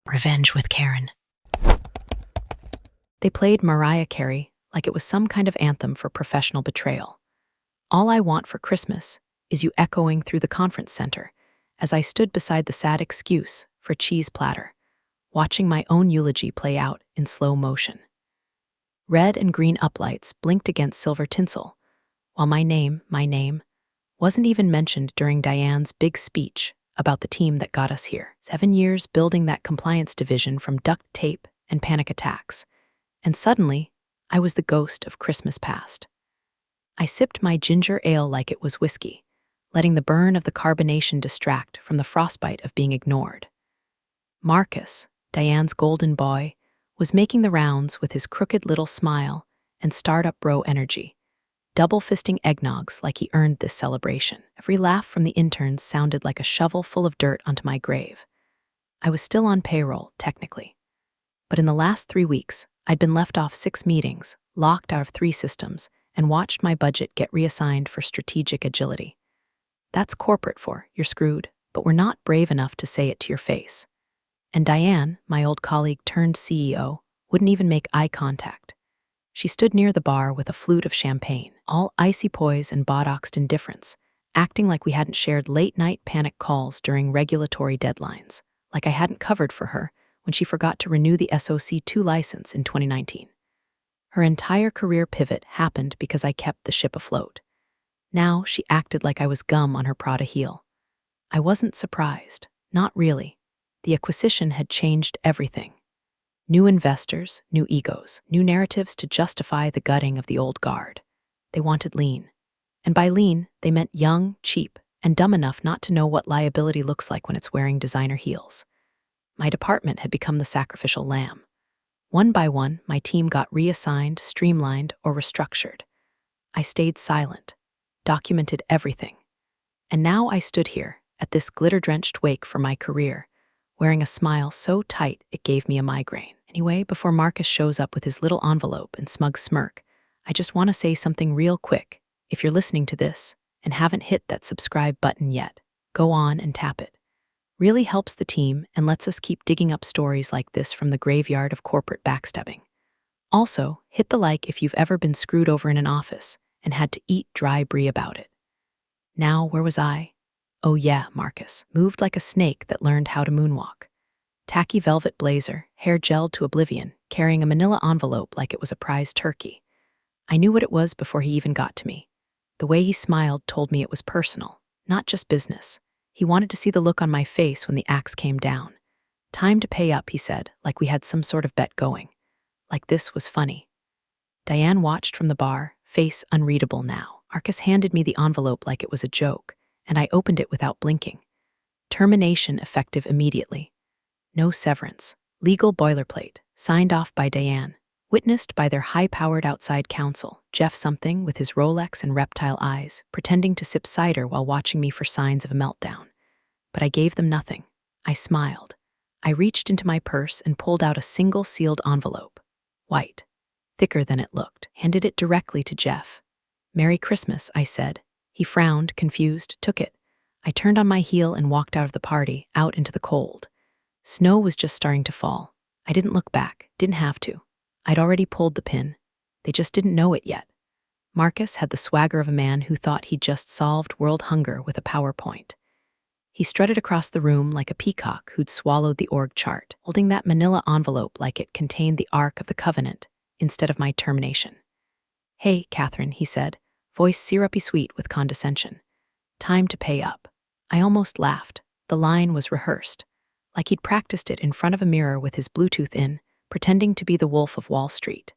Revenge with Karen. They played Mariah Carey like it was some kind of anthem for professional betrayal. All I want for Christmas is you echoing through the conference center as I stood beside the sad excuse for cheese platter, watching my own eulogy play out in slow motion. Red and green uplights blinked against silver tinsel, while my name, wasn't even mentioned during Diane's big speech about the team that got us here. 7 years building that compliance division from duct tape and panic attacks. And suddenly, I was the ghost of Christmas past. I sipped my ginger ale like it was whiskey, letting the burn of the carbonation distract from the frostbite of being ignored. Marcus, Diane's golden boy, was making the rounds with his crooked little smile and startup bro energy, double-fisting eggnogs like he earned this celebration. Every laugh from the interns sounded like a shovel full of dirt onto my grave. I was still on payroll, technically. But in the last 3 weeks, I'd been left off 6 meetings, locked out of 3 systems, and watched my budget get reassigned for strategic agility. That's corporate for, you're screwed, but we're not brave enough to say it to your face. And Diane, my old colleague turned CEO, wouldn't even make eye contact. She stood near the bar with a flute of champagne, all icy poise and botoxed indifference, acting like we hadn't shared late-night panic calls during regulatory deadlines, like I hadn't covered for her when she forgot to renew the SOC2 license in 2019. Her entire career pivot happened because I kept the ship afloat. Now she acted like I was gum on her Prada heel. I wasn't surprised, not really. The acquisition had changed everything. New investors, new egos, new narratives to justify the gutting of the old guard. They wanted lean. And by lean, they meant young, cheap, and dumb enough not to know what liability looks like when it's wearing designer heels. My department had become the sacrificial lamb. One by one, my team got reassigned, streamlined, or restructured. I stayed silent, documented everything. And now I stood here, at this glitter-drenched wake for my career, wearing a smile so tight it gave me a migraine. Anyway, before Marcus shows up with his little envelope and smug smirk, I just want to say something real quick. If you're listening to this and haven't hit that subscribe button yet, go on and tap it. Really helps the team and lets us keep digging up stories like this from the graveyard of corporate backstabbing. Also, hit the like if you've ever been screwed over in an office and had to eat dry brie about it. Now, where was I? Oh yeah, Marcus, moved like a snake that learned how to moonwalk. Tacky velvet blazer, hair gelled to oblivion, carrying a manila envelope like it was a prize turkey. I knew what it was before he even got to me. The way he smiled told me it was personal, not just business. He wanted to see the look on my face when the axe came down. Time to pay up, he said, like we had some sort of bet going. Like this was funny. Diane watched from the bar, face unreadable now. Marcus handed me the envelope like it was a joke, and I opened it without blinking. Termination effective immediately. No severance. Legal boilerplate, signed off by Diane, witnessed by their high-powered outside counsel, Jeff something with his Rolex and reptile eyes, pretending to sip cider while watching me for signs of a meltdown. But I gave them nothing. I smiled. I reached into my purse and pulled out a single sealed envelope. White. Thicker than it looked. Handed it directly to Jeff. "Merry Christmas," I said. He frowned, confused, took it. I turned on my heel and walked out of the party, out into the cold. Snow was just starting to fall. I didn't look back, didn't have to. I'd already pulled the pin. They just didn't know it yet. Marcus had the swagger of a man who thought he'd just solved world hunger with a PowerPoint. He strutted across the room like a peacock who'd swallowed the org chart, holding that manila envelope like it contained the Ark of the Covenant instead of my termination. "Hey, Catherine," he said, voice syrupy sweet with condescension. "Time to pay up." I almost laughed. The line was rehearsed, like he'd practiced it in front of a mirror with his Bluetooth in, pretending to be the Wolf of Wall Street.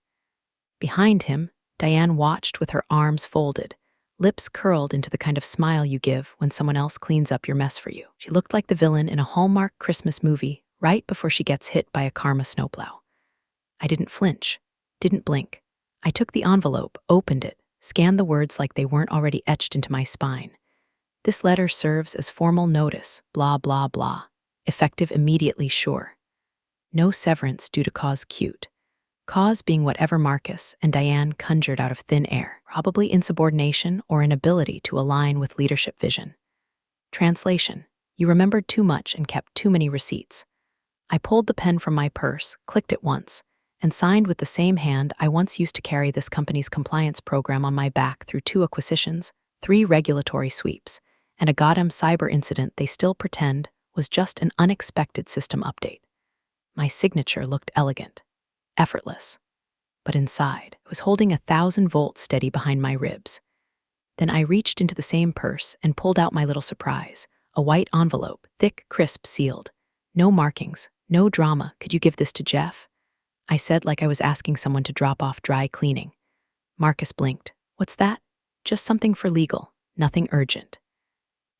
Behind him, Diane watched with her arms folded, lips curled into the kind of smile you give when someone else cleans up your mess for you. She looked like the villain in a Hallmark Christmas movie right before she gets hit by a karma snowplow. I didn't flinch, didn't blink. I took the envelope, opened it, scanned the words like they weren't already etched into my spine. "This letter serves as formal notice, blah, blah, blah. Effective immediately, sure. No severance due to cause cute. Cause being whatever Marcus and Diane conjured out of thin air, probably insubordination or inability to align with leadership vision. Translation: you remembered too much and kept too many receipts. I pulled the pen from my purse, clicked it once, and signed with the same hand I once used to carry this company's compliance program on my back through 2 acquisitions, 3 regulatory sweeps, and a goddamn cyber incident they still pretend was just an unexpected system update. My signature looked elegant, effortless, but inside, I was holding 1,000 volts steady behind my ribs. Then I reached into the same purse and pulled out my little surprise, a white envelope, thick, crisp, sealed. No markings, no drama. Could you give this to Jeff? I said like I was asking someone to drop off dry cleaning. Marcus blinked. What's that? Just something for legal, nothing urgent.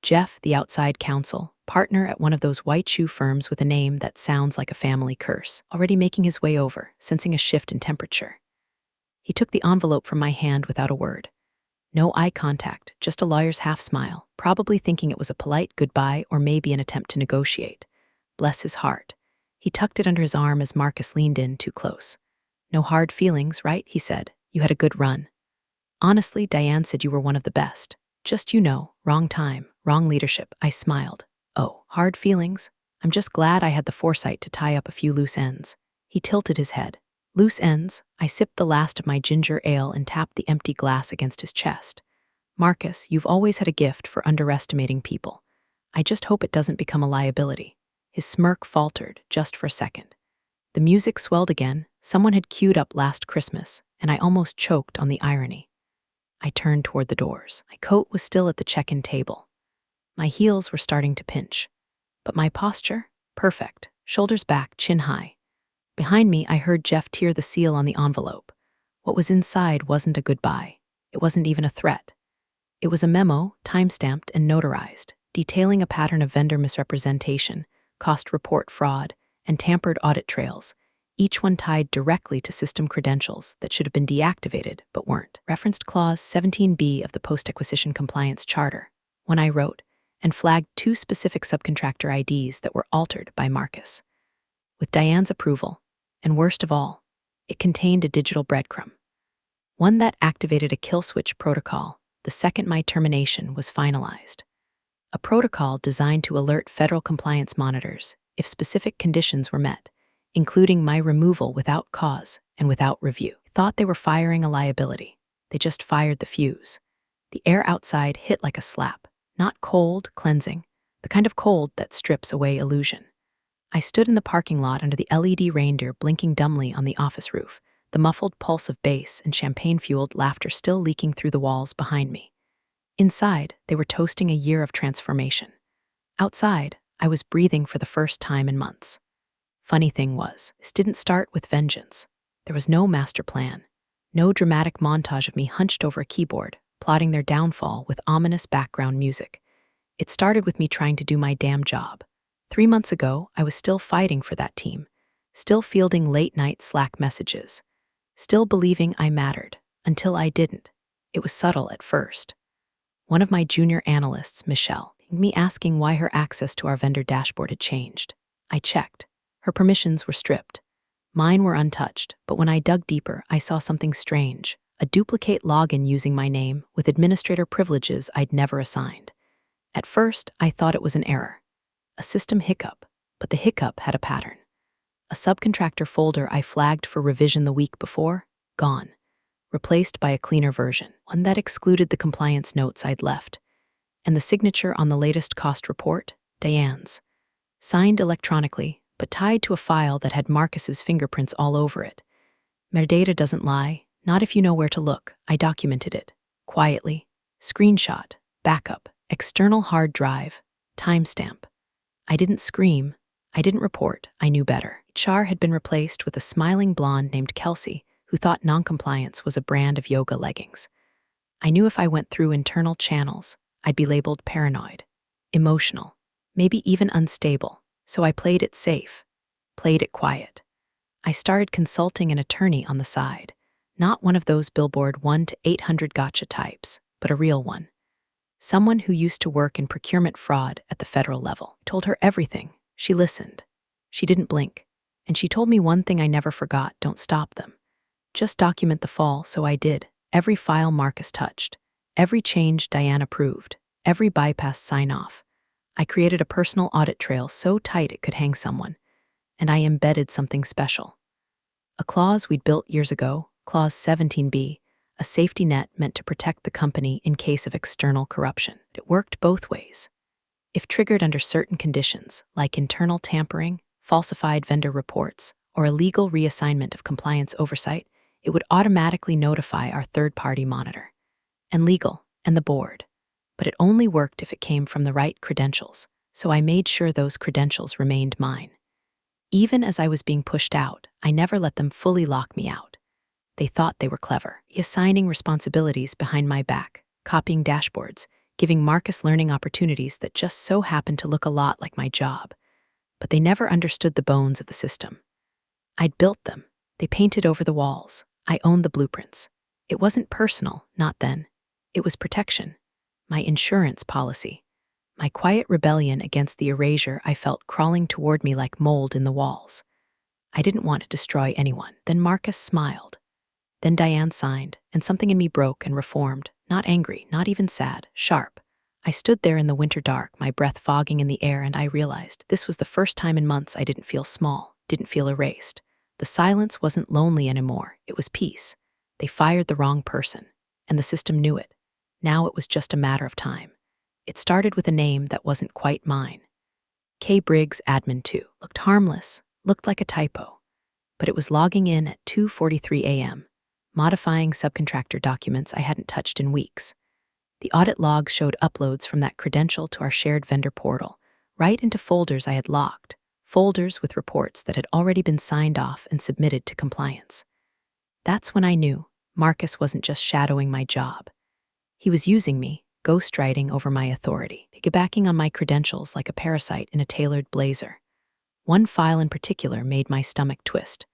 Jeff, the outside counsel, partner at one of those white shoe firms with a name that sounds like a family curse, already making his way over, sensing a shift in temperature. He took the envelope from my hand without a word. No eye contact, just a lawyer's half-smile, probably thinking it was a polite goodbye or maybe an attempt to negotiate. Bless his heart. He tucked it under his arm as Marcus leaned in too close. No hard feelings, right? He said. You had a good run. Honestly, Diane said you were one of the best. Just wrong time, wrong leadership. I smiled. Oh, hard feelings? I'm just glad I had the foresight to tie up a few loose ends. He tilted his head. Loose ends? I sipped the last of my ginger ale and tapped the empty glass against his chest. Marcus, you've always had a gift for underestimating people. I just hope it doesn't become a liability. His smirk faltered, just for a second. The music swelled again. Someone had queued up Last Christmas, and I almost choked on the irony. I turned toward the doors. My coat was still at the check-in table. My heels were starting to pinch. But my posture? Perfect. Shoulders back, chin high. Behind me, I heard Jeff tear the seal on the envelope. What was inside wasn't a goodbye. It wasn't even a threat. It was a memo, time-stamped and notarized, detailing a pattern of vendor misrepresentation, cost report fraud, and tampered audit trails, each one tied directly to system credentials that should have been deactivated but weren't. Referenced Clause 17B of the Post-Acquisition Compliance Charter, when I wrote, and flagged 2 specific subcontractor IDs that were altered by Marcus. With Diane's approval, and worst of all, it contained a digital breadcrumb. One that activated a kill switch protocol the second my termination was finalized. A protocol designed to alert federal compliance monitors if specific conditions were met, including my removal without cause and without review. I thought they were firing a liability. They just fired the fuse. The air outside hit like a slap, not cold, cleansing, the kind of cold that strips away illusion. I stood in the parking lot under the LED reindeer blinking dumbly on the office roof, the muffled pulse of bass and champagne-fueled laughter still leaking through the walls behind me. Inside, they were toasting a year of transformation. Outside, I was breathing for the first time in months. Funny thing was, this didn't start with vengeance. There was no master plan, no dramatic montage of me hunched over a keyboard, plotting their downfall with ominous background music. It started with me trying to do my damn job. 3 months ago, I was still fighting for that team, still fielding late-night Slack messages, still believing I mattered, until I didn't. It was subtle at first. One of my junior analysts, Michelle, pinged me asking why her access to our vendor dashboard had changed. I checked. Her permissions were stripped. Mine were untouched, but when I dug deeper, I saw something strange, a duplicate login using my name with administrator privileges I'd never assigned. At first, I thought it was an error, a system hiccup, but the hiccup had a pattern. A subcontractor folder I flagged for revision the week before, gone, replaced by a cleaner version, one that excluded the compliance notes I'd left, and the signature on the latest cost report, Diane's, signed electronically, but tied to a file that had Marcus's fingerprints all over it. Metadata doesn't lie, not if you know where to look. I documented it, quietly, screenshot, backup, external hard drive, timestamp. I didn't scream, I didn't report, I knew better. HR had been replaced with a smiling blonde named Kelsey, who thought noncompliance was a brand of yoga leggings. I knew if I went through internal channels, I'd be labeled paranoid, emotional, maybe even unstable, so I played it safe, played it quiet. I started consulting an attorney on the side, not one of those billboard 1 to 800 gotcha types, but a real one. Someone who used to work in procurement fraud at the federal level. I told her everything. She listened. She didn't blink. And she told me one thing I never forgot: don't stop them. Just document the fall, so I did. Every file Marcus touched, every change Diane approved, every bypass sign-off. I created a personal audit trail so tight it could hang someone. and I embedded something special. A clause we'd built years ago, Clause 17B, a safety net meant to protect the company in case of external corruption. It worked both ways. If triggered under certain conditions, like internal tampering, falsified vendor reports, or illegal reassignment of compliance oversight, it would automatically notify our third-party monitor, and legal, and the board. But it only worked if it came from the right credentials, so I made sure those credentials remained mine. Even as I was being pushed out, I never let them fully lock me out. They thought they were clever, assigning responsibilities behind my back, copying dashboards, giving Marcus learning opportunities that just so happened to look a lot like my job. But they never understood the bones of the system. I'd built them. They painted over the walls. I owned the blueprints. It wasn't personal, not then. It was protection. My insurance policy. My quiet rebellion against the erasure I felt crawling toward me like mold in the walls. I didn't want to destroy anyone. Then Marcus smiled. Then Diane signed, and something in me broke and reformed, not angry, not even sad, sharp. I stood there in the winter dark, my breath fogging in the air, and I realized this was the first time in months I didn't feel small, didn't feel erased. The silence wasn't lonely anymore, it was peace. They fired the wrong person, and the system knew it. Now it was just a matter of time. It started with a name that wasn't quite mine. K. Briggs Admin 2 looked harmless, looked like a typo. But it was logging in at 2:43 a.m., modifying subcontractor documents I hadn't touched in weeks. The audit log showed uploads from that credential to our shared vendor portal, right into folders I had locked, folders with reports that had already been signed off and submitted to compliance. That's when I knew Marcus wasn't just shadowing my job. He was using me, ghostwriting over my authority, piggybacking on my credentials like a parasite in a tailored blazer. One file in particular made my stomach twist.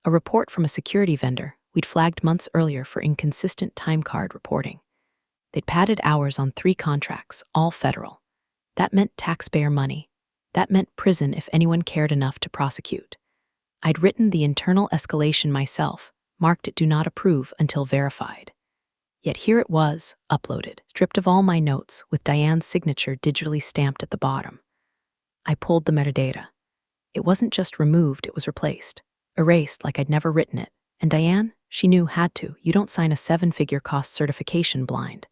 A report from a security vendor we'd flagged months earlier for inconsistent time card reporting. They'd padded hours on 3 contracts, all federal. That meant taxpayer money. That meant prison if anyone cared enough to prosecute. I'd written the internal escalation myself, marked it do not approve until verified. Yet here it was, uploaded, stripped of all my notes, with Diane's signature digitally stamped at the bottom. I pulled the metadata. It wasn't just removed, it was replaced. Erased like I'd never written it. And Diane, she knew, had to. You don't sign a 7-figure cost certification blind,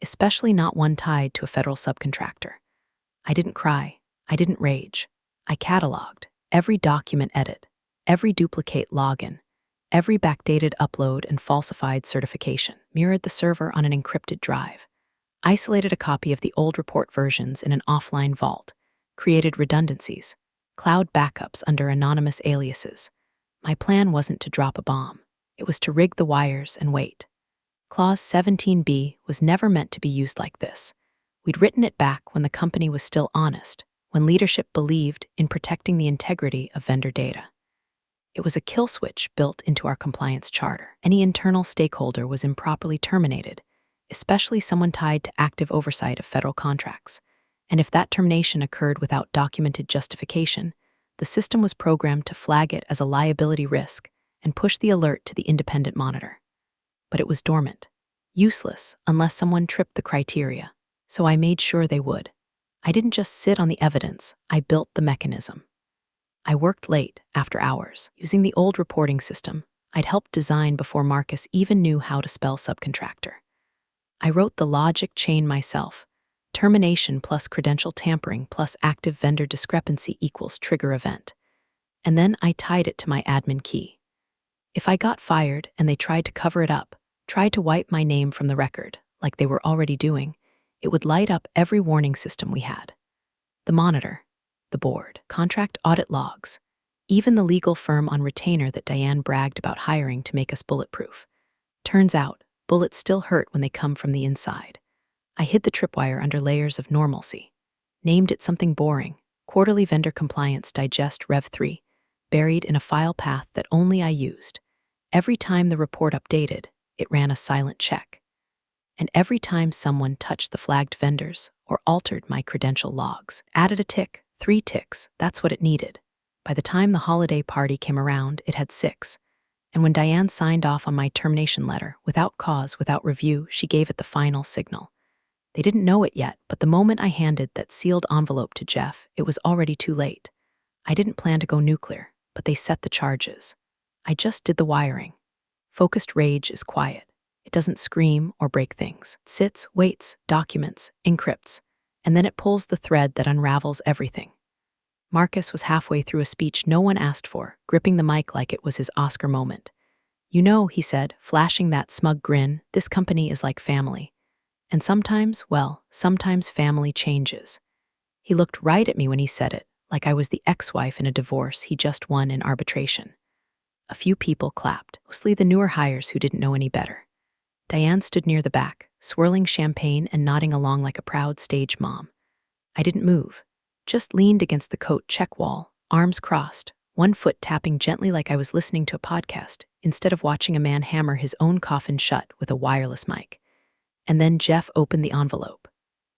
especially not one tied to a federal subcontractor. I didn't cry. I didn't rage. I cataloged every document edit, every duplicate login, every backdated upload and falsified certification, mirrored the server on an encrypted drive, isolated a copy of the old report versions in an offline vault, created redundancies, cloud backups under anonymous aliases. My plan wasn't to drop a bomb. It was to rig the wires and wait. Clause 17B was never meant to be used like this. We'd written it back when the company was still honest, when leadership believed in protecting the integrity of vendor data. It was a kill switch built into our compliance charter. Any internal stakeholder was improperly terminated, especially someone tied to active oversight of federal contracts. And if that termination occurred without documented justification, the system was programmed to flag it as a liability risk and push the alert to the independent monitor. But it was dormant, useless unless someone tripped the criteria, so I made sure they would. I didn't just sit on the evidence, I built the mechanism. I worked late, after hours, using the old reporting system I'd helped design before Marcus even knew how to spell subcontractor. I wrote the logic chain myself. Termination plus credential tampering plus active vendor discrepancy equals trigger event. And then I tied it to my admin key. If I got fired and they tried to cover it up, tried to wipe my name from the record, like they were already doing, it would light up every warning system we had. The monitor, the board, contract audit logs, even the legal firm on retainer that Diane bragged about hiring to make us bulletproof. Turns out, bullets still hurt when they come from the inside. I hid the tripwire under layers of normalcy, named it something boring, quarterly vendor compliance digest Rev 3, buried in a file path that only I used. Every time the report updated, it ran a silent check. And every time someone touched the flagged vendors or altered my credential logs, added a tick, 3 ticks, that's what it needed. By the time the holiday party came around, it had 6. And when Diane signed off on my termination letter, without cause, without review, she gave it the final signal. They didn't know it yet, but the moment I handed that sealed envelope to Jeff, it was already too late. I didn't plan to go nuclear. but they set the charges. I just did the wiring. Focused rage is quiet. It doesn't scream or break things. It sits, waits, documents, encrypts, and then it pulls the thread that unravels everything. Marcus was halfway through a speech no one asked for, gripping the mic like it was his Oscar moment. "You know," he said, flashing that smug grin, "this company is like family. And sometimes, well, sometimes family changes." He looked right at me when he said it, like I was the ex-wife in a divorce he just won in arbitration. A few people clapped, mostly the newer hires who didn't know any better. Diane stood near the back, swirling champagne and nodding along like a proud stage mom. I didn't move, just leaned against the coat check wall, arms crossed, one foot tapping gently like I was listening to a podcast, instead of watching a man hammer his own coffin shut with a wireless mic. And then Jeff opened the envelope.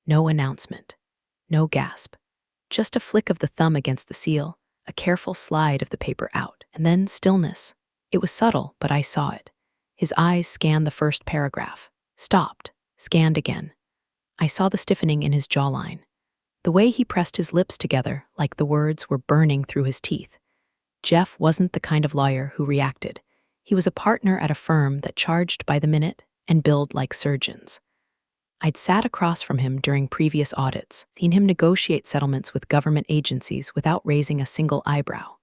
No announcement. No gasp. Just a flick of the thumb against the seal, a careful slide of the paper out, and then stillness. It was subtle, but I saw it. His eyes scanned the first paragraph, stopped, scanned again. I saw the stiffening in his jawline. The way he pressed his lips together, like the words were burning through his teeth. Jeff wasn't the kind of lawyer who reacted. He was a partner at a firm that charged by the minute and billed like surgeons. I'd sat across from him during previous audits, seen him negotiate settlements with government agencies without raising a single eyebrow.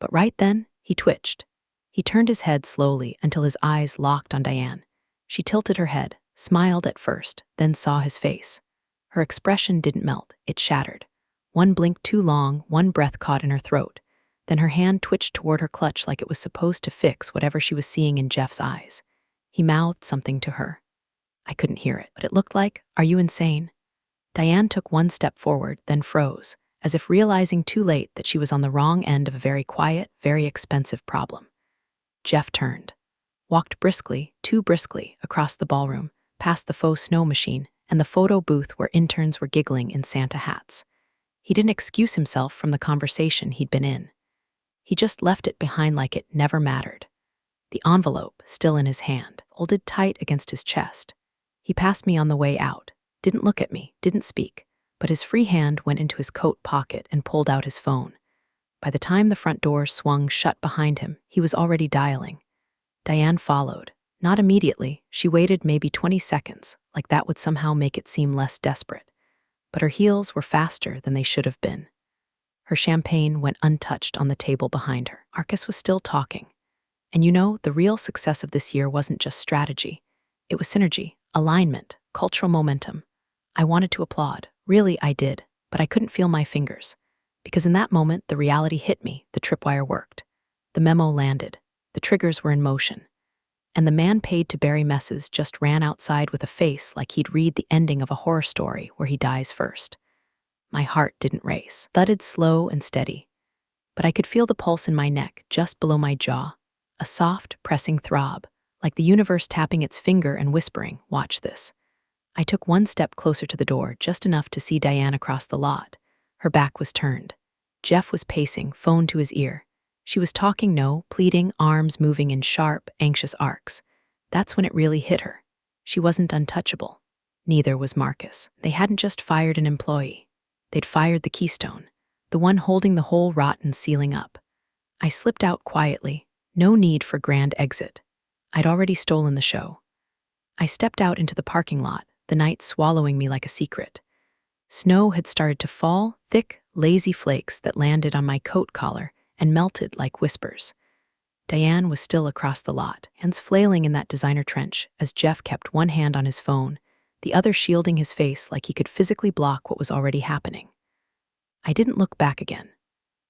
But right then, he twitched. He turned his head slowly until his eyes locked on Diane. She tilted her head, smiled at first, then saw his face. Her expression didn't melt, it shattered. One blink too long, one breath caught in her throat. Then her hand twitched toward her clutch like it was supposed to fix whatever she was seeing in Jeff's eyes. He mouthed something to her. I couldn't hear it, but it looked like, "Are you insane?" Diane took one step forward, then froze, as if realizing too late that she was on the wrong end of a very quiet, very expensive problem. Jeff turned, walked briskly, too briskly, across the ballroom, past the faux snow machine and the photo booth where interns were giggling in Santa hats. He didn't excuse himself from the conversation he'd been in. He just left it behind like it never mattered. The envelope, still in his hand, folded tight against his chest. He passed me on the way out, didn't look at me, didn't speak, but his free hand went into his coat pocket and pulled out his phone. By the time the front door swung shut behind him, he was already dialing. Diane followed. Not immediately, she waited maybe 20 seconds, like that would somehow make it seem less desperate. But her heels were faster than they should have been. Her champagne went untouched on the table behind her. Marcus was still talking. And you know, the real success of this year wasn't just strategy. It was synergy, alignment, cultural momentum. I wanted to applaud. Really, I did, but I couldn't feel my fingers. Because in that moment, the reality hit me. The tripwire worked. The memo landed. The triggers were in motion. And the man paid to bury messes just ran outside with a face like he'd read the ending of a horror story where he dies first. My heart didn't race, thudded slow and steady. But I could feel the pulse in my neck, just below my jaw. A soft, pressing throb, like the universe tapping its finger and whispering, "Watch this." I took one step closer to the door, just enough to see Diane across the lot. Her back was turned. Jeff was pacing, phone to his ear. She was talking, no, pleading, arms moving in sharp, anxious arcs. That's when it really hit her. She wasn't untouchable. Neither was Marcus. They hadn't just fired an employee. They'd fired the keystone, the one holding the whole rotten ceiling up. I slipped out quietly. No need for grand exit. I'd already stolen the show. I stepped out into the parking lot, the night swallowing me like a secret. Snow had started to fall, thick, lazy flakes that landed on my coat collar and melted like whispers. Diane was still across the lot, hands flailing in that designer trench as Jeff kept one hand on his phone, the other shielding his face like he could physically block what was already happening. I didn't look back again.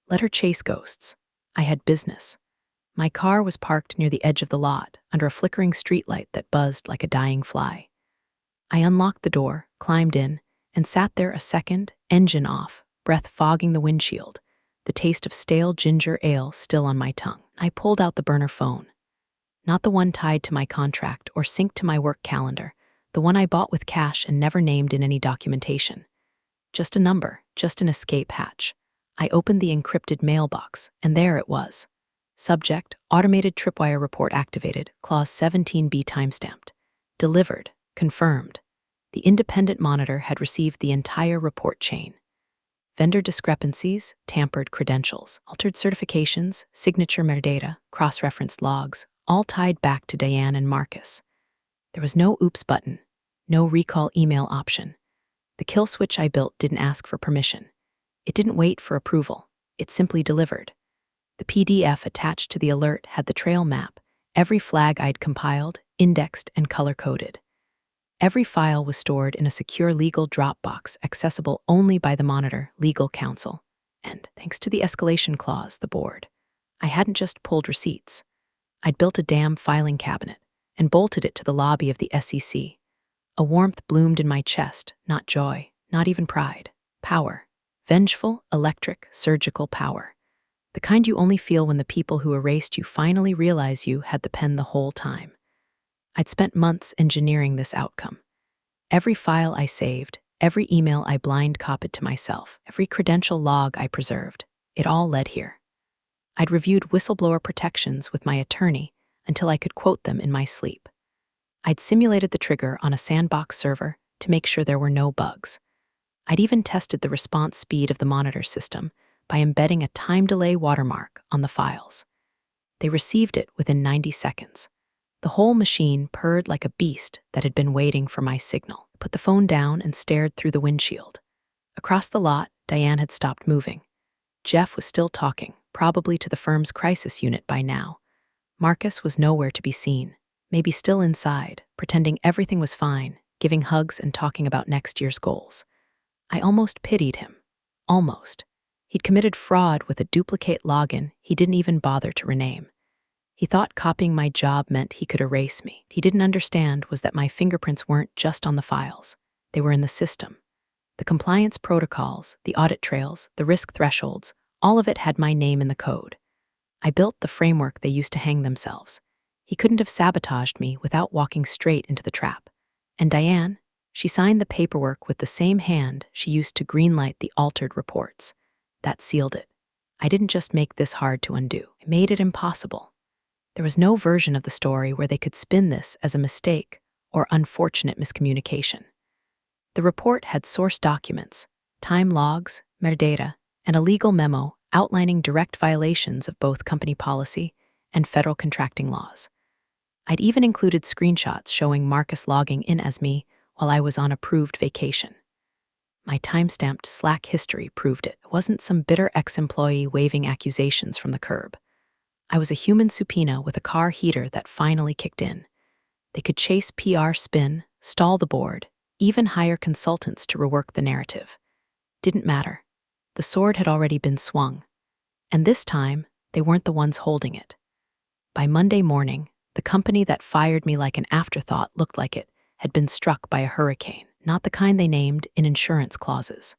Let her chase ghosts. I had business. My car was parked near the edge of the lot, under a flickering streetlight that buzzed like a dying fly. I unlocked the door, climbed in, and sat there a second, engine off, breath fogging the windshield, the taste of stale ginger ale still on my tongue. I pulled out the burner phone. Not the one tied to my contract or synced to my work calendar, the one I bought with cash and never named in any documentation. Just a number, just an escape hatch. I opened the encrypted mailbox, and there it was. Subject, automated tripwire report activated, clause 17B timestamped. Delivered, confirmed. The independent monitor had received the entire report chain. vendor discrepancies, tampered credentials, altered certifications, signature metadata, cross-referenced logs, all tied back to Diane and Marcus. There was no oops button, no recall email option. The kill switch I built didn't ask for permission. It didn't wait for approval. It simply delivered. The PDF attached to the alert had the trail map, every flag I'd compiled, indexed, and color-coded. Every file was stored in a secure legal Dropbox accessible only by the Monitor legal counsel. And, thanks to the escalation clause, the board, I hadn't just pulled receipts. I'd built a damn filing cabinet and bolted it to the lobby of the SEC. A warmth bloomed in my chest, not joy, not even pride. Power. Vengeful, electric, surgical power. The kind you only feel when the people who erased you finally realize you had the pen the whole time. I'd spent months engineering this outcome. Every file I saved, every email I blind copied to myself, every credential log I preserved, it all led here. I'd reviewed whistleblower protections with my attorney until I could quote them in my sleep. I'd simulated the trigger on a sandbox server to make sure there were no bugs. I'd even tested the response speed of the Monitor system by embedding a time delay watermark on the files. They received it within 90 seconds. The whole machine purred like a beast that had been waiting for my signal. I put the phone down and stared through the windshield. Across the lot, Diane had stopped moving. Jeff was still talking, probably to the firm's crisis unit by now. Marcus was nowhere to be seen, maybe still inside, pretending everything was fine, giving hugs and talking about next year's goals. I almost pitied him. Almost. He'd committed fraud with a duplicate login he didn't even bother to rename. He thought copying my job meant he could erase me. He didn't understand was that my fingerprints weren't just on the files. They were in the system. The compliance protocols, the audit trails, the risk thresholds, all of it had my name in the code. I built the framework they used to hang themselves. He couldn't have sabotaged me without walking straight into the trap. And Diane, she signed the paperwork with the same hand she used to greenlight the altered reports. That sealed it. I didn't just make this hard to undo. I made it impossible. There was no version of the story where they could spin this as a mistake or unfortunate miscommunication. The report had source documents, time logs, metadata, and a legal memo outlining direct violations of both company policy and federal contracting laws. I'd even included screenshots showing Marcus logging in as me while I was on approved vacation. My time-stamped Slack history proved it. It wasn't some bitter ex-employee waving accusations from the curb. I was a human subpoena with a car heater that finally kicked in. They could chase PR spin, stall the board, even hire consultants to rework the narrative. Didn't matter. The sword had already been swung. And this time, they weren't the ones holding it. By Monday morning, the company that fired me like an afterthought looked like it had been struck by a hurricane, not the kind they named in insurance clauses.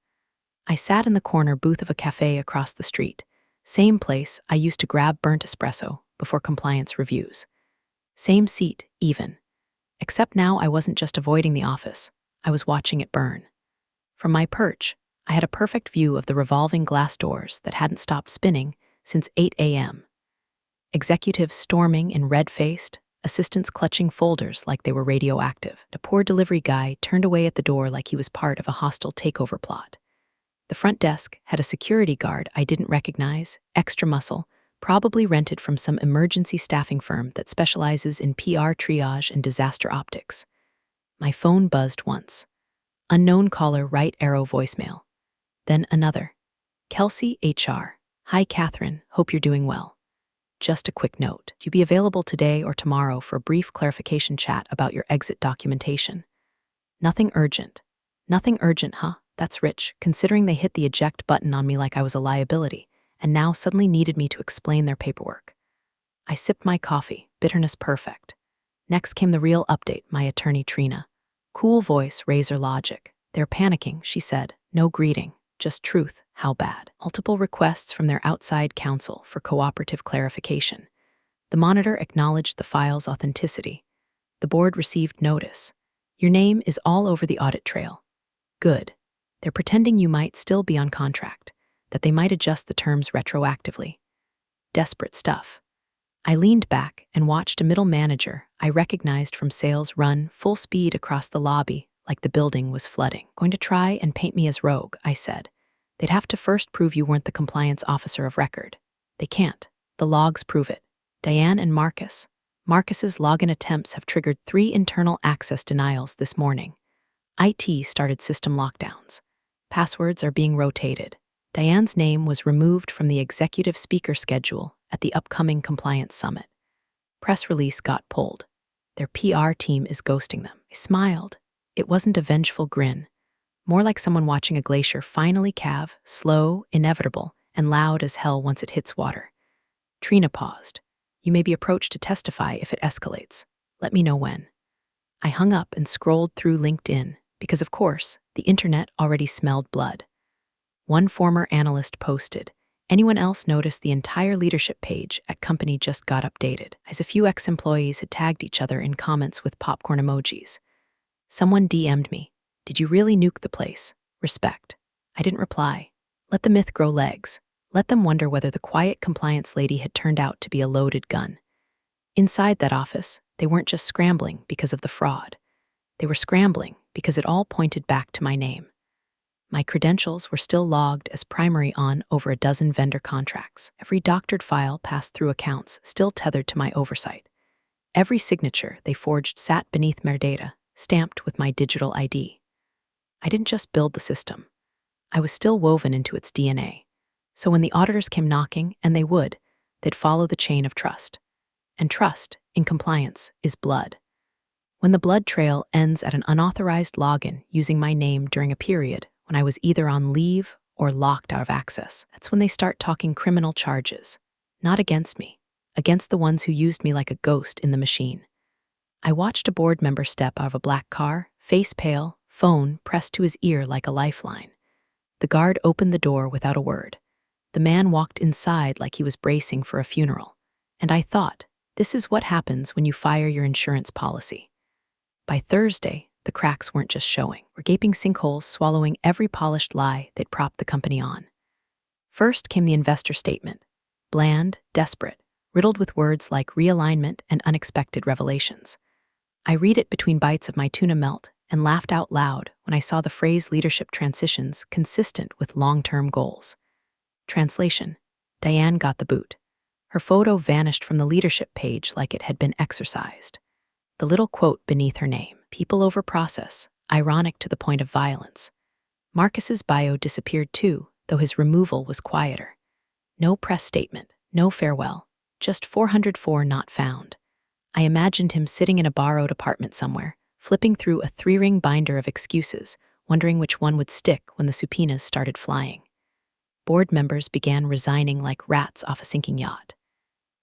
I sat in the corner booth of a cafe across the street, same place I used to grab burnt espresso before compliance reviews. Same seat, even. Except now I wasn't just avoiding the office, I was watching it burn. From my perch, I had a perfect view of the revolving glass doors that hadn't stopped spinning since 8 a.m. Executives storming in red-faced, assistants clutching folders like they were radioactive. A poor delivery guy turned away at the door like he was part of a hostile takeover plot. The front desk had a security guard I didn't recognize, extra muscle, probably rented from some emergency staffing firm that specializes in PR triage and disaster optics. My phone buzzed once. Unknown caller, right arrow voicemail. Then another. Kelsey, HR. Hi, Catherine. Hope you're doing well. Just a quick note. You be available today or tomorrow for a brief clarification chat about your exit documentation. Nothing urgent. Nothing urgent, huh? That's rich, considering they hit the eject button on me like I was a liability, and now suddenly needed me to explain their paperwork. I sipped my coffee, bitterness perfect. Next came the real update, my attorney Trina. Cool voice, razor logic. They're panicking, she said. No greeting, just truth. How bad? Multiple requests from their outside counsel for cooperative clarification. The Monitor acknowledged the file's authenticity. The board received notice. Your name is all over the audit trail. Good. They're pretending you might still be on contract, that they might adjust the terms retroactively. Desperate stuff. I leaned back and watched a middle manager I recognized from sales run full speed across the lobby like the building was flooding. Going to try and paint me as rogue, I said. They'd have to first prove you weren't the compliance officer of record. They can't. The logs prove it. Diane and Marcus. Marcus's login attempts have triggered 3 internal access denials this morning. IT started system lockdowns. Passwords are being rotated. Diane's name was removed from the executive speaker schedule at the upcoming compliance summit. Press release got pulled. Their PR team is ghosting them. I smiled. It wasn't a vengeful grin. More like someone watching a glacier finally calve, slow, inevitable, and loud as hell once it hits water. Trina paused. You may be approached to testify if it escalates. Let me know when. I hung up and scrolled through LinkedIn because, of course, the internet already smelled blood. One former analyst posted, anyone else notice the entire leadership page at company just got updated, as a few ex-employees had tagged each other in comments with popcorn emojis. Someone DM'd me, did you really nuke the place? Respect. I didn't reply. Let the myth grow legs. Let them wonder whether the quiet compliance lady had turned out to be a loaded gun. Inside that office, they weren't just scrambling because of the fraud. They were scrambling because it all pointed back to my name. My credentials were still logged as primary on over a dozen vendor contracts. Every doctored file passed through accounts still tethered to my oversight. Every signature they forged sat beneath metadata, stamped with my digital ID. I didn't just build the system. I was still woven into its DNA. So when the auditors came knocking, and they would, they'd follow the chain of trust. And trust, in compliance, is blood. When the blood trail ends at an unauthorized login using my name during a period when I was either on leave or locked out of access, that's when they start talking criminal charges. Not against me, against the ones who used me like a ghost in the machine. I watched a board member step out of a black car, face pale, phone pressed to his ear like a lifeline. The guard opened the door without a word. The man walked inside like he was bracing for a funeral. And I thought, this is what happens when you fire your insurance policy. By Thursday, the cracks weren't just showing. Were gaping sinkholes swallowing every polished lie they'd propped the company on. First came the investor statement. Bland, desperate, riddled with words like realignment and unexpected revelations. I read it between bites of my tuna melt and laughed out loud when I saw the phrase leadership transitions consistent with long-term goals. Translation: Diane got the boot. Her photo vanished from the leadership page like it had been exorcised. The little quote beneath her name, people over process, ironic to the point of violence. Marcus's bio disappeared too, though his removal was quieter. No press statement, no farewell, just 404 not found. I imagined him sitting in a borrowed apartment somewhere, flipping through a 3-ring binder of excuses, wondering which one would stick when the subpoenas started flying. Board members began resigning like rats off a sinking yacht.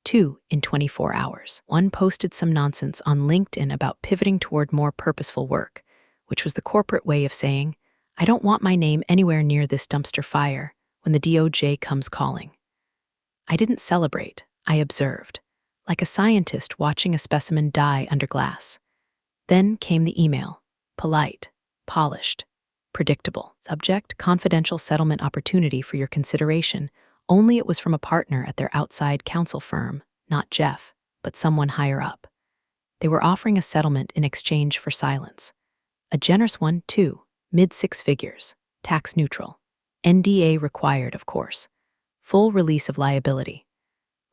2 in 24 hours. One posted some nonsense on LinkedIn about pivoting toward more purposeful work, which was the corporate way of saying, I don't want my name anywhere near this dumpster fire when the DOJ comes calling. I didn't celebrate, I observed, like a scientist watching a specimen die under glass. Then came the email, polite, polished, predictable. Subject, confidential settlement opportunity for your consideration. Only it was from a partner at their outside counsel firm, not Jeff, but someone higher up. They were offering a settlement in exchange for silence. A generous one, too, mid-6 figures, tax neutral. NDA required, of course. Full release of liability.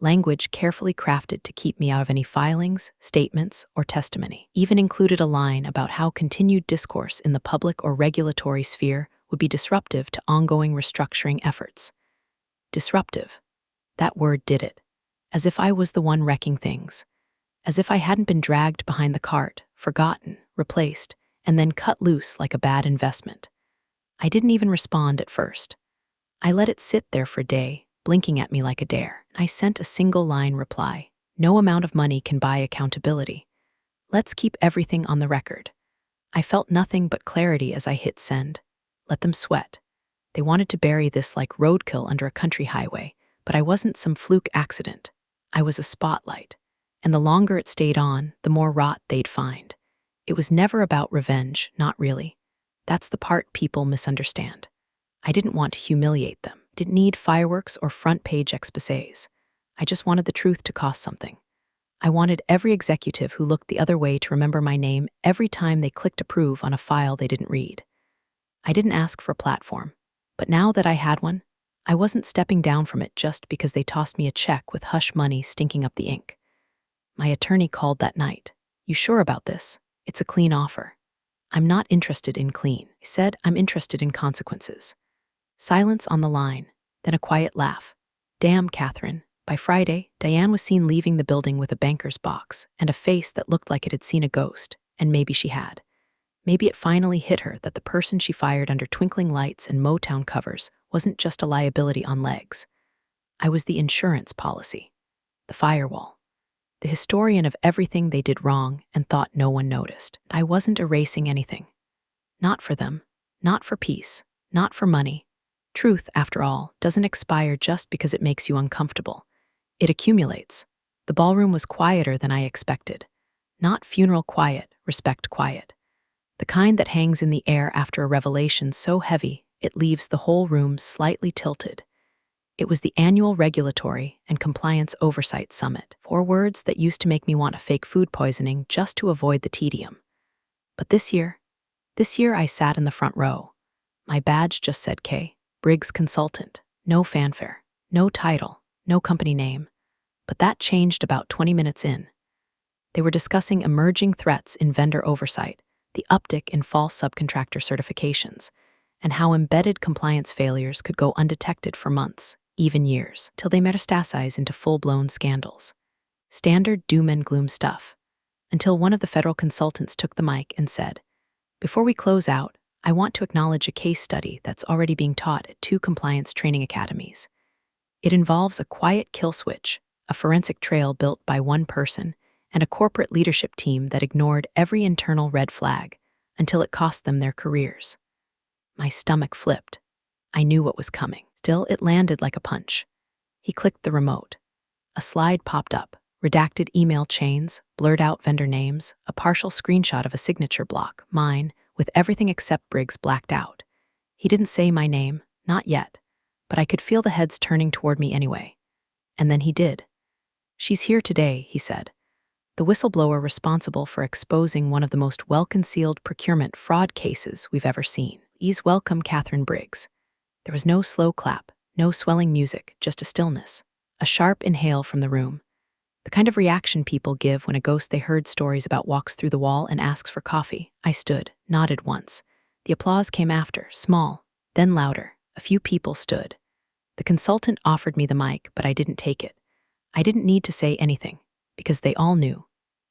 Language carefully crafted to keep me out of any filings, statements, or testimony. Even included a line about how continued discourse in the public or regulatory sphere would be disruptive to ongoing restructuring efforts. Disruptive. That word did it. As if I was the one wrecking things. As if I hadn't been dragged behind the cart, forgotten, replaced, and then cut loose like a bad investment. I didn't even respond at first. I let it sit there for a day, blinking at me like a dare. I sent a single-line reply. No amount of money can buy accountability. Let's keep everything on the record. I felt nothing but clarity as I hit send. Let them sweat. They wanted to bury this like roadkill under a country highway, but I wasn't some fluke accident. I was a spotlight. And the longer it stayed on, the more rot they'd find. It was never about revenge, not really. That's the part people misunderstand. I didn't want to humiliate them. Didn't need fireworks or front-page exposés. I just wanted the truth to cost something. I wanted every executive who looked the other way to remember my name every time they clicked approve on a file they didn't read. I didn't ask for a platform, But now that I had one, I wasn't stepping down from it just because they tossed me a check with hush money stinking up the ink. My attorney called that night. "You sure about this? It's a clean offer." "I'm not interested in clean," I said. "I'm interested in consequences." Silence on the line, then a quiet laugh. "Damn, Catherine." By Friday, Diane was seen leaving the building with a banker's box and a face that looked like it had seen a ghost, and maybe she had. Maybe it finally hit her that the person she fired under twinkling lights and Motown covers wasn't just a liability on legs. I was the insurance policy, the firewall, the historian of everything they did wrong and thought no one noticed. I wasn't erasing anything. Not for them, not for peace, not for money. Truth, after all, doesn't expire just because it makes you uncomfortable. It accumulates. The ballroom was quieter than I expected. Not funeral quiet, respect quiet. The kind that hangs in the air after a revelation so heavy it leaves the whole room slightly tilted. It was the annual Regulatory and Compliance Oversight Summit, 4 words that used to make me want a fake food poisoning just to avoid the tedium. But this year I sat in the front row. My badge just said K, Briggs Consultant, no fanfare, no title, no company name. But that changed about 20 minutes in. They were discussing emerging threats in vendor oversight, the uptick in false subcontractor certifications, and how embedded compliance failures could go undetected for months, even years, till they metastasize into full-blown scandals. Standard doom and gloom stuff. Until one of the federal consultants took the mic and said, "Before we close out, I want to acknowledge a case study that's already being taught at 2 compliance training academies. It involves a quiet kill switch, a forensic trail built by one person, and a corporate leadership team that ignored every internal red flag until it cost them their careers." My stomach flipped. I knew what was coming. Still, it landed like a punch. He clicked the remote. A slide popped up, redacted email chains, blurred out vendor names, a partial screenshot of a signature block, mine, with everything except Briggs blacked out. He didn't say my name, not yet, but I could feel the heads turning toward me anyway. And then he did. "She's here today," he said. "The whistleblower responsible for exposing one of the most well-concealed procurement fraud cases we've ever seen. Please welcome Catherine Briggs." There was no slow clap, no swelling music, just a stillness, a sharp inhale from the room. The kind of reaction people give when a ghost they heard stories about walks through the wall and asks for coffee. I stood, nodded once. The applause came after, small, then louder. A few people stood. The consultant offered me the mic, but I didn't take it. I didn't need to say anything, because they all knew.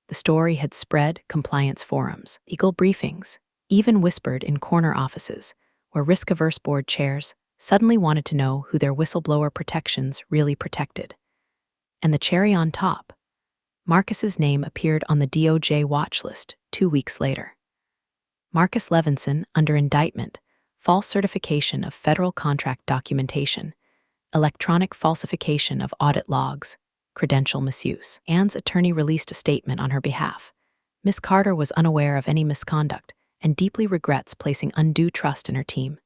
The story had spread compliance forums, legal briefings, even whispered in corner offices, where risk-averse board chairs suddenly wanted to know who their whistleblower protections really protected. And the cherry on top, Marcus's name appeared on the DOJ watch list 2 weeks later. Marcus Levinson under indictment, false certification of federal contract documentation, electronic falsification of audit logs, credential misuse. Anne's attorney released a statement on her behalf. Miss Carter was unaware of any misconduct and deeply regrets placing undue trust in her team.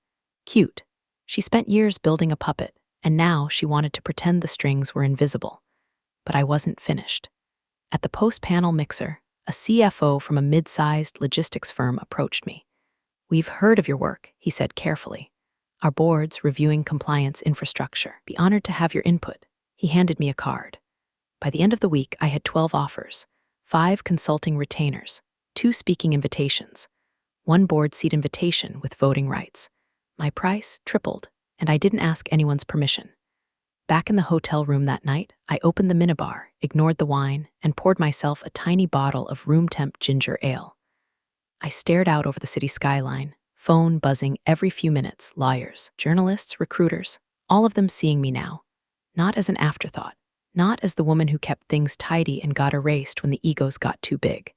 Cute. She spent years building a puppet, and now she wanted to pretend the strings were invisible. But I wasn't finished. At the post-panel mixer, a CFO from a mid-sized logistics firm approached me. "We've heard of your work," he said carefully. "Our board's reviewing compliance infrastructure. Be honored to have your input." He handed me a card. By the end of the week, I had 12 offers, 5 consulting retainers, 2 speaking invitations, 1 board seat invitation with voting rights. My price tripled, and I didn't ask anyone's permission. Back in the hotel room that night, I opened the minibar, ignored the wine, and poured myself a tiny bottle of room-temp ginger ale. I stared out over the city skyline, phone buzzing every few minutes, lawyers, journalists, recruiters, all of them seeing me now. Not as an afterthought, not as the woman who kept things tidy and got erased when the egos got too big,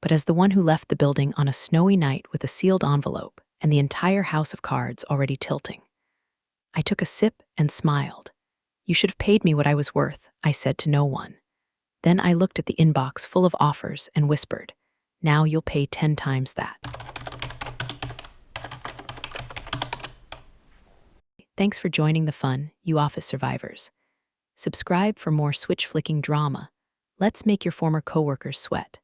but as the one who left the building on a snowy night with a sealed envelope and the entire house of cards already tilting. I took a sip and smiled. "You should have paid me what I was worth," I said to no one. Then I looked at the inbox full of offers and whispered, "Now you'll pay 10 times that." Thanks for joining the fun, you office survivors. Subscribe for more switch-flicking drama. Let's make your former coworkers sweat.